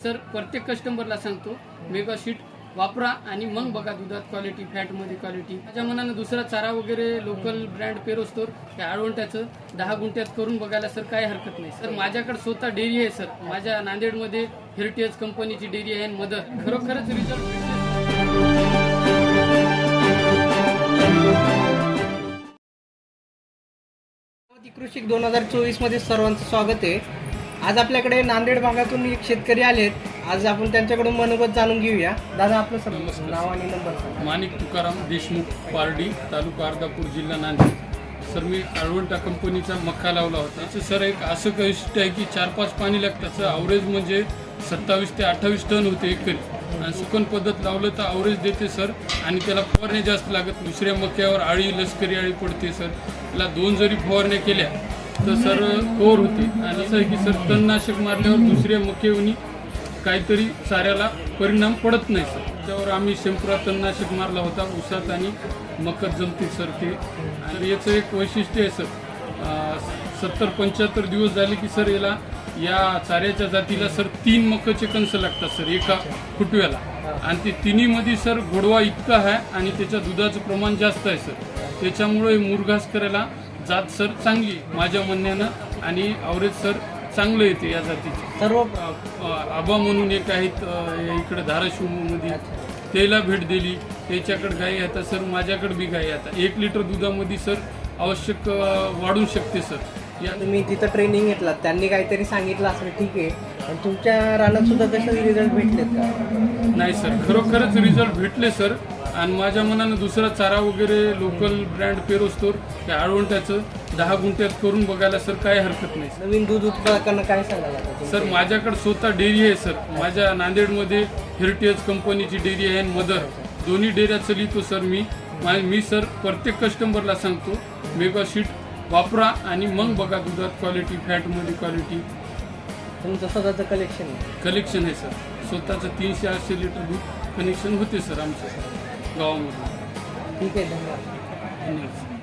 Sir प्रत्येक कस्टमरला सांगतो मेगा शीट वापरा आणि मग बघा दुधात क्वालिटी, फॅटमध्ये क्वालिटी. माझ्या मनानं दुसरा चारा वगैरे लोकल ब्रँड पेरोस्टोर त्या आळवंट्याचं 10 गुंठ्यात करून बघायला सर काय हरकत नाही. सर माझ्याकडे स्वतः डेअरी आहे सर. माझ्या नांदेडमध्ये हेरिटेज कंपनीची डेअरी आहे. मदर खरोखरच रिझल्ट कृषिक 2024 मध्ये सर्वांचं स्वागत आहे. आज आपल्याकडे नांदेड भागातून एक शेतकरी आलेत. आज आपण त्यांच्याकडून मनोगत जाणून घेऊया. दादा आपलं सर नाव आणि नंबर सांगा. माणिक तुकाराम देशमुख, पारडी, तालुका अर्धापूर, जिल्हा नांदेड. सर मी आळवंटा कंपनीचा मक्का लावला होता. त्याचं सर एक असं वैशिष्ट्य आहे की 4-5 पाणी लागतं. त्याचं ॲव्हरेज म्हणजे 27 ते 28 टन होते एकरी. आणि सुकन पद्धत लावलं तर ॲव्हरेज देते सर. आणि त्याला फवारण्या जास्त लागत. दुसऱ्या मक्यावर आळी, लष्करी आळी पडते सर. त्याला 2 जरी फवारण्या केल्या तर सर कव्हर होते. आणि असं आहे की सर तणनाशक मारल्यावर दुसऱ्या मक्यावनी काहीतरी चाऱ्याला परिणाम पडत नाही सर. त्याच्यावर आम्ही शेंपुरा तणनाशक मारला होता ऊसात आणि मकत जमते सर ते. आणि याचं एक वैशिष्ट्य आहे सर, 70-75 दिवस झाले की सर याला या चाऱ्याच्या जातीला सर 3 मकाचे कणस लागतात सर एका फुटव्याला. आणि ते तिन्हीमध्ये सर गोडवा इतका आहे आणि त्याच्या दुधाचं प्रमाण जास्त आहे सर. त्याच्यामुळे मुरघास करायला जात सर चांगली माझ्या म्हणण्यानं. आणि ॲव्हरेज सर चांगलं येते या जातीचे. सर्व आबा म्हणून एक आहेत इकडे धाराशिवमध्ये, त्याला भेट दिली. त्याच्याकडे गाई आता सर, माझ्याकडे बी गाई आता 1 लिटर दुधामध्ये सर आवश्यक वाढू शकते सर. या तुम्ही तिथं ट्रेनिंग घेतलात, त्यांनी काहीतरी सांगितलं असं ठीक आहे. पण तुमच्या रानात सुद्धा तसे रिझल्ट भेटलेत का? नाही सर, खरोखरच रिझल्ट भेटले सर. आणि माझ्या मनानं दुसरा चारा वगैरे लोकल ब्रँड पेरोस्टोर त्या आळवंट्याचं 10 गुंठ्यात करून बघायला सर काय हरकत नाही. नवीन दूध उत्पादकांना काय सांगायला सर माझ्याकडे स्वतः डेअरी आहे सर. माझ्या नांदेडमध्ये हेरिटेज कंपनीची डेअरी आहे आणि मदर, दोन्ही डेअऱ्या चलितो सर. मी सर प्रत्येक कस्टमरला सांगतो मेगा शीट वापरा आणि मग बघा दुधात क्वालिटी, फॅटमध्ये क्वालिटी. तुमचं स्वतःचं कलेक्शन आहे सर. स्वतःचं 300-800 लिटर दूध कनेक्शन होते सर आमच्या गावामध्ये. ठीक आहे, धन्यवाद. धन्यवाद.